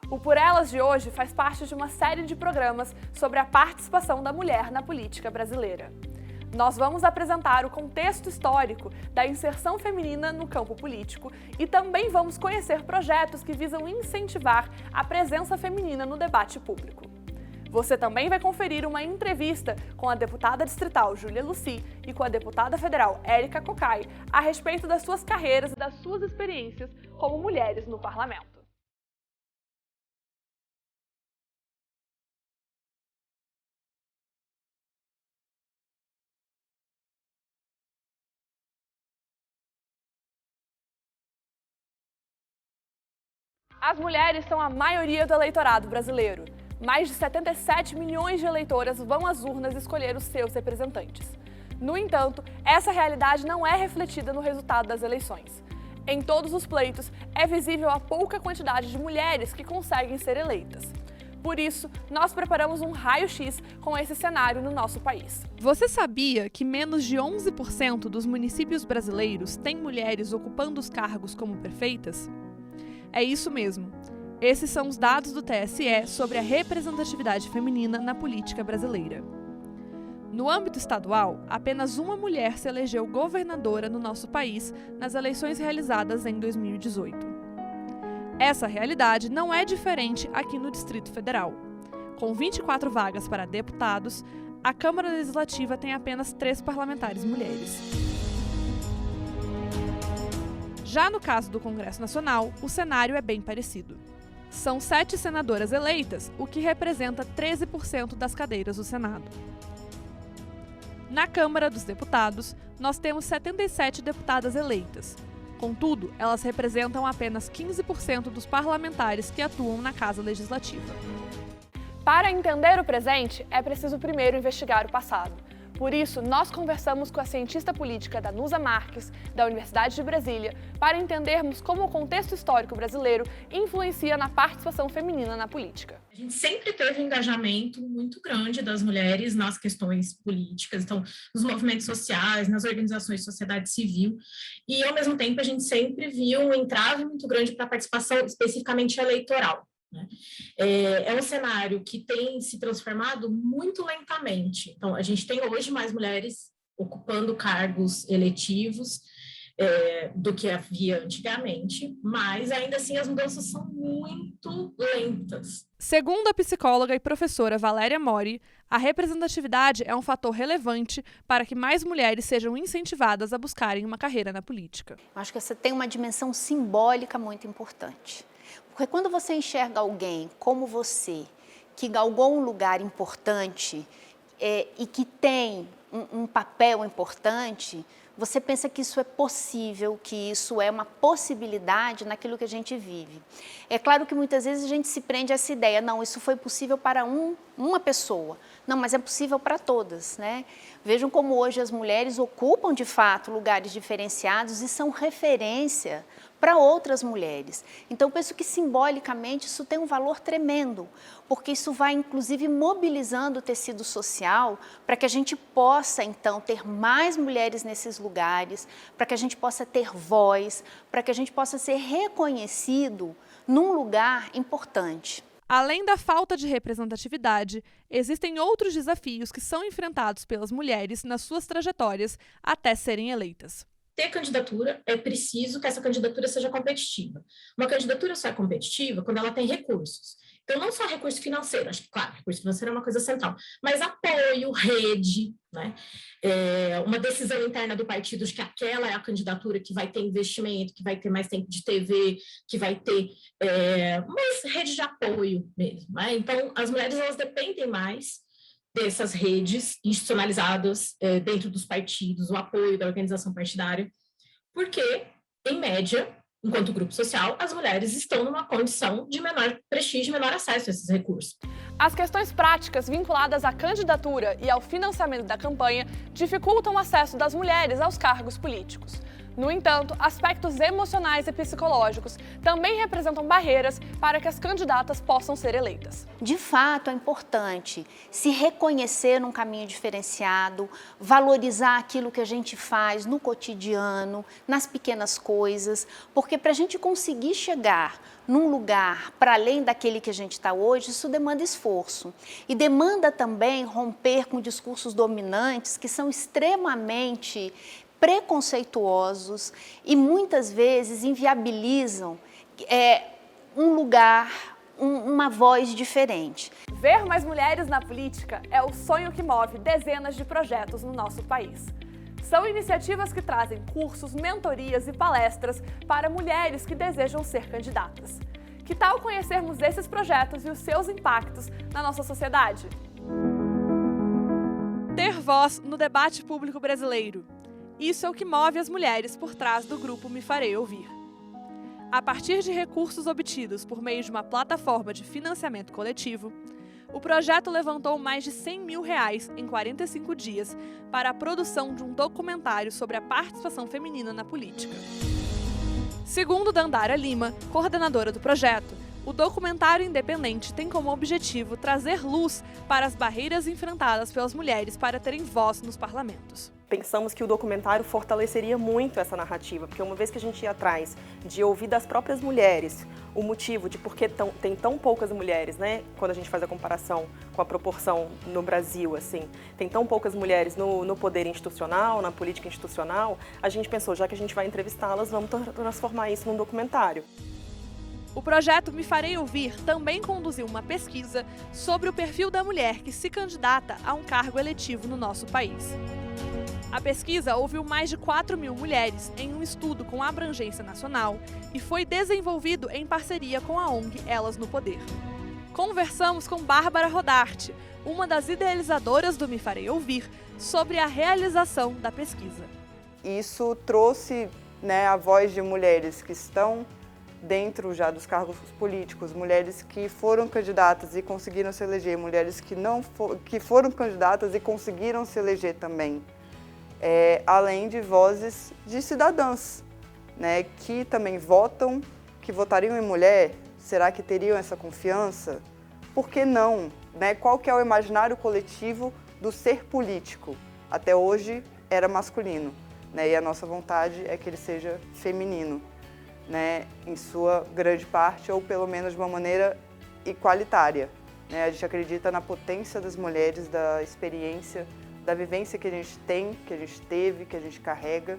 O Por Elas de hoje faz parte de uma série de programas sobre a participação da mulher na política brasileira. Nós vamos apresentar o contexto histórico da inserção feminina no campo político e também vamos conhecer projetos que visam incentivar a presença feminina no debate público. Você também vai conferir uma entrevista com a deputada distrital Júlia Lucy e com a deputada federal Érica Cocai a respeito das suas carreiras e das suas experiências como mulheres no parlamento. As mulheres são a maioria do eleitorado brasileiro. Mais de 77 milhões de eleitoras vão às urnas escolher os seus representantes. No entanto, essa realidade não é refletida no resultado das eleições. Em todos os pleitos, é visível a pouca quantidade de mulheres que conseguem ser eleitas. Por isso, nós preparamos um raio-x com esse cenário no nosso país. Você sabia que menos de 11% dos municípios brasileiros têm mulheres ocupando os cargos como prefeitas? É isso mesmo. Esses são os dados do TSE sobre a representatividade feminina na política brasileira. No âmbito estadual, apenas uma mulher se elegeu governadora no nosso país nas eleições realizadas em 2018. Essa realidade não é diferente aqui no Distrito Federal. Com 24 vagas para deputados, a Câmara Legislativa tem apenas 3 parlamentares mulheres. Já no caso do Congresso Nacional, o cenário é bem parecido. São 7 senadoras eleitas, o que representa 13% das cadeiras do Senado. Na Câmara dos Deputados, nós temos 77 deputadas eleitas. Contudo, elas representam apenas 15% dos parlamentares que atuam na Casa Legislativa. Para entender o presente, é preciso primeiro investigar o passado. Por isso, nós conversamos com a cientista política Danusa Marques, da Universidade de Brasília, para entendermos como o contexto histórico brasileiro influencia na participação feminina na política. A gente sempre teve um engajamento muito grande das mulheres nas questões políticas, então, nos movimentos sociais, nas organizações de sociedade civil, e, ao mesmo tempo, a gente sempre viu um entrave muito grande para a participação especificamente eleitoral. É um cenário que tem se transformado muito lentamente. Então, a gente tem hoje mais mulheres ocupando cargos eletivos do que havia antigamente, mas ainda assim as mudanças são muito lentas. Segundo a psicóloga e professora Valéria Mori, a representatividade é um fator relevante para que mais mulheres sejam incentivadas a buscarem uma carreira na política. Eu acho que você tem uma dimensão simbólica muito importante. Porque quando você enxerga alguém como você, que galgou um lugar importante e que tem um papel importante, você pensa que isso é possível, que isso é uma possibilidade naquilo que a gente vive. É claro que muitas vezes a gente se prende a essa ideia, não, isso foi possível para uma pessoa. Não, mas é possível para todas, né? Vejam como hoje as mulheres ocupam de fato lugares diferenciados e são referência para outras mulheres. Então, penso que simbolicamente isso tem um valor tremendo, porque isso vai inclusive mobilizando o tecido social para que a gente possa então ter mais mulheres nesses lugares, para que a gente possa ter voz, para que a gente possa ser reconhecido num lugar importante. Além da falta de representatividade, existem outros desafios que são enfrentados pelas mulheres nas suas trajetórias até serem eleitas. Ter candidatura, é preciso que essa candidatura seja competitiva. Uma candidatura só é competitiva quando ela tem recursos. Então, não só recurso financeiro, acho que, claro, recurso financeiro é uma coisa central, mas apoio, rede, né? Uma decisão interna do partido de que aquela é a candidatura que vai ter investimento, que vai ter mais tempo de TV, que vai ter uma rede de apoio mesmo, né? Então, as mulheres, elas dependem mais dessas redes institucionalizadas dentro dos partidos, o apoio da organização partidária, porque, em média, enquanto grupo social, as mulheres estão numa condição de menor prestígio, menor acesso a esses recursos. As questões práticas vinculadas à candidatura e ao financiamento da campanha dificultam o acesso das mulheres aos cargos políticos. No entanto, aspectos emocionais e psicológicos também representam barreiras para que as candidatas possam ser eleitas. De fato, é importante se reconhecer num caminho diferenciado, valorizar aquilo que a gente faz no cotidiano, nas pequenas coisas, porque para a gente conseguir chegar num lugar para além daquele que a gente está hoje, isso demanda esforço. E demanda também romper com discursos dominantes que são extremamente preconceituosos e muitas vezes inviabilizam um lugar, uma voz diferente. Ver mais mulheres na política é o sonho que move dezenas de projetos no nosso país. São iniciativas que trazem cursos, mentorias e palestras para mulheres que desejam ser candidatas. Que tal conhecermos esses projetos e os seus impactos na nossa sociedade? Ter voz no debate público brasileiro. Isso é o que move as mulheres por trás do grupo Me Farei Ouvir. A partir de recursos obtidos por meio de uma plataforma de financiamento coletivo, o projeto levantou mais de R$100 mil em 45 dias para a produção de um documentário sobre a participação feminina na política. Segundo Dandara Lima, coordenadora do projeto, o documentário independente tem como objetivo trazer luz para as barreiras enfrentadas pelas mulheres para terem voz nos parlamentos. Pensamos que o documentário fortaleceria muito essa narrativa, porque uma vez que a gente ia atrás de ouvir das próprias mulheres o motivo de por que tem tão poucas mulheres, né? Quando a gente faz a comparação com a proporção no Brasil, assim, tem tão poucas mulheres no poder institucional, na política institucional, a gente pensou, já que a gente vai entrevistá-las, vamos transformar isso num documentário. O projeto Me Farei Ouvir também conduziu uma pesquisa sobre o perfil da mulher que se candidata a um cargo eletivo no nosso país. A pesquisa ouviu mais de 4 mil mulheres em um estudo com abrangência nacional e foi desenvolvido em parceria com a ONG Elas no Poder. Conversamos com Bárbara Rodarte, uma das idealizadoras do Me Farei Ouvir, sobre a realização da pesquisa. Isso trouxe, a voz de mulheres que estão dentro já dos cargos políticos, mulheres que foram candidatas e conseguiram se eleger, mulheres que foram candidatas e conseguiram se eleger também. Além de vozes de cidadãs, que também votam, que votariam em mulher. Será que teriam essa confiança? Por que não? Qual que é o imaginário coletivo do ser político? Até hoje era masculino, e a nossa vontade é que ele seja feminino, em sua grande parte, ou pelo menos de uma maneira igualitária. A gente acredita na potência das mulheres, da experiência, da vivência que a gente tem, que a gente teve, que a gente carrega,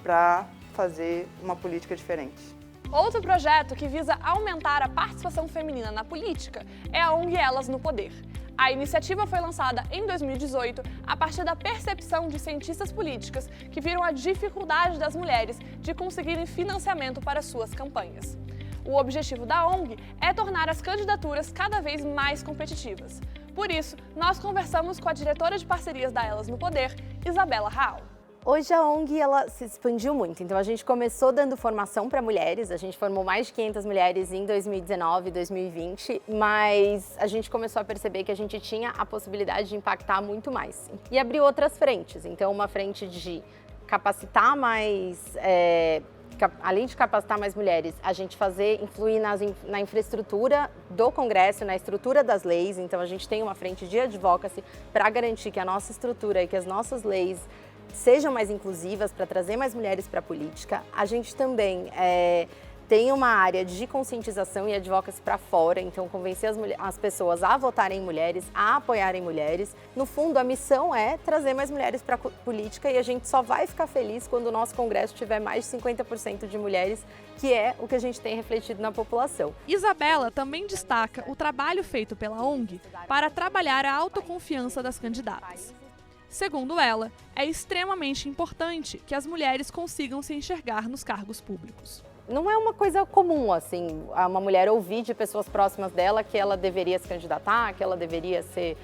para fazer uma política diferente. Outro projeto que visa aumentar a participação feminina na política é a ONG Elas no Poder. A iniciativa foi lançada em 2018 a partir da percepção de cientistas políticas que viram a dificuldade das mulheres de conseguirem financiamento para suas campanhas. O objetivo da ONG é tornar as candidaturas cada vez mais competitivas. Por isso, nós conversamos com a diretora de parcerias da Elas no Poder, Isabela Raal. Hoje a ONG ela se expandiu muito, então a gente começou dando formação para mulheres, a gente formou mais de 500 mulheres em 2019 e 2020, mas a gente começou a perceber que a gente tinha a possibilidade de impactar muito mais. E abriu outras frentes, então uma frente de capacitar mais, além de capacitar mais mulheres, a gente influir na infraestrutura do Congresso, na estrutura das leis, então a gente tem uma frente de advocacy para garantir que a nossa estrutura e que as nossas leis sejam mais inclusivas, para trazer mais mulheres para a política. A gente também tem uma área de conscientização e advocacy para fora, então convencer as pessoas a votarem em mulheres, a apoiarem mulheres. No fundo, a missão é trazer mais mulheres para a política e a gente só vai ficar feliz quando o nosso Congresso tiver mais de 50% de mulheres, que é o que a gente tem refletido na população. Isabela também destaca o trabalho feito pela ONG para trabalhar a autoconfiança das candidatas. Segundo ela, é extremamente importante que as mulheres consigam se enxergar nos cargos públicos. Não é uma coisa comum, assim, uma mulher ouvir de pessoas próximas dela que ela deveria se candidatar, que ela deveria ser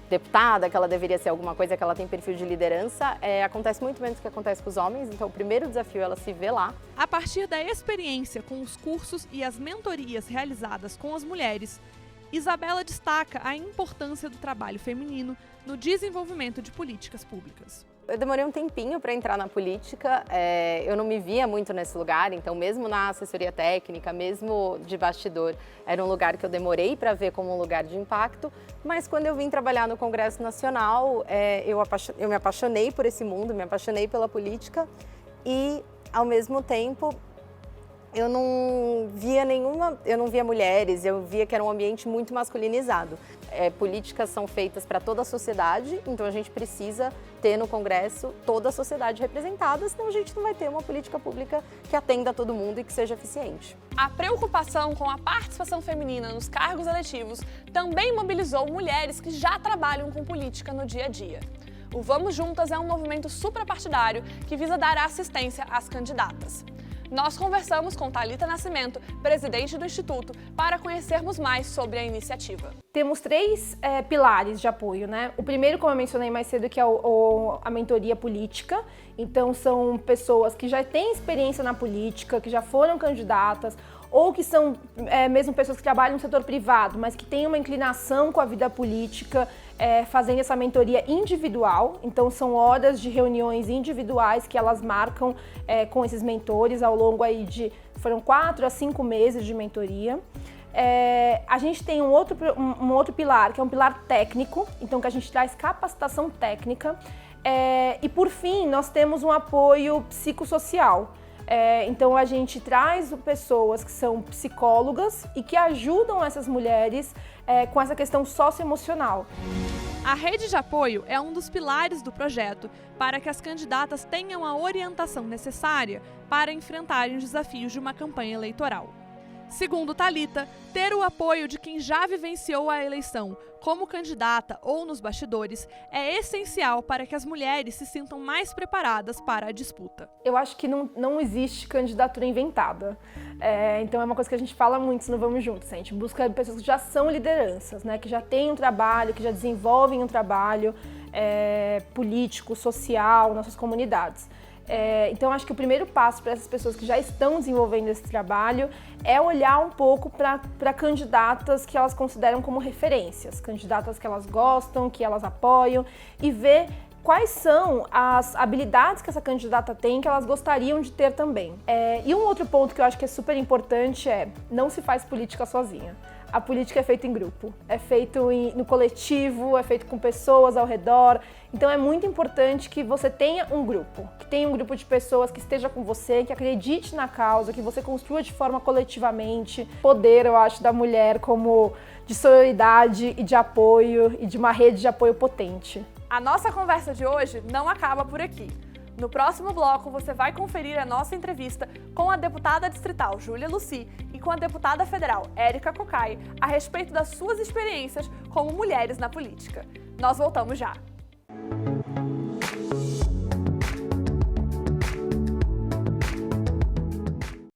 deputada, que ela deveria ser alguma coisa, que ela tem perfil de liderança. Acontece muito menos do que acontece com os homens, então o primeiro desafio é ela se ver lá. A partir da experiência com os cursos e as mentorias realizadas com as mulheres, Isabela destaca a importância do trabalho feminino no desenvolvimento de políticas públicas. eu demorei um tempinho para entrar na política, eu não me via muito nesse lugar, então mesmo na assessoria técnica, mesmo de bastidor, era um lugar que eu demorei para ver como um lugar de impacto, mas quando eu vim trabalhar no Congresso Nacional, eu me apaixonei por esse mundo, me apaixonei pela política e, ao mesmo tempo, eu não via mulheres, eu via que era um ambiente muito masculinizado. Políticas são feitas para toda a sociedade, então a gente precisa ter no Congresso toda a sociedade representada, senão a gente não vai ter uma política pública que atenda a todo mundo e que seja eficiente. A preocupação com a participação feminina nos cargos eletivos também mobilizou mulheres que já trabalham com política no dia a dia. O Vamos Juntas é um movimento suprapartidário que visa dar assistência às candidatas. Nós conversamos com Thalita Nascimento, presidente do Instituto, para conhecermos mais sobre a iniciativa. Temos 3 pilares de apoio, né? O primeiro, como eu mencionei mais cedo, que é a mentoria política. Então, são pessoas que já têm experiência na política, que já foram candidatas, ou que são mesmo pessoas que trabalham no setor privado, mas que têm uma inclinação com a vida política, fazendo essa mentoria individual. Então, são horas de reuniões individuais que elas marcam com esses mentores ao longo aí foram 4 a 5 meses de mentoria. A gente tem um outro pilar, que é um pilar técnico, então que a gente traz capacitação técnica. E por fim, nós temos um apoio psicossocial. Então a gente traz pessoas que são psicólogas e que ajudam essas mulheres com essa questão socioemocional. A rede de apoio é um dos pilares do projeto para que as candidatas tenham a orientação necessária para enfrentarem os desafios de uma campanha eleitoral. Segundo Thalita, ter o apoio de quem já vivenciou a eleição como candidata ou nos bastidores é essencial para que as mulheres se sintam mais preparadas para a disputa. Eu acho que não existe candidatura inventada. Então é uma coisa que a gente fala muito no Vamos Juntos. A gente busca pessoas que já são lideranças, né? Que já têm um trabalho, que já desenvolvem um trabalho político, social, nas suas comunidades. Então, acho que o primeiro passo para essas pessoas que já estão desenvolvendo esse trabalho é olhar um pouco para candidatas que elas consideram como referências, candidatas que elas gostam, que elas apoiam, e ver quais são as habilidades que essa candidata tem que elas gostariam de ter também. E um outro ponto que eu acho que é super importante não se faz política sozinha. A política é feita em grupo, é feito no coletivo, é feito com pessoas ao redor. Então é muito importante que você tenha um grupo, que tenha um grupo de pessoas que esteja com você, que acredite na causa, que você construa de forma coletivamente. Poder, eu acho, da mulher como de sororidade e de apoio e de uma rede de apoio potente. A nossa conversa de hoje não acaba por aqui. No próximo bloco, você vai conferir a nossa entrevista com a deputada distrital Júlia Lucy e com a deputada federal Érica Cocai a respeito das suas experiências como mulheres na política. Nós voltamos já!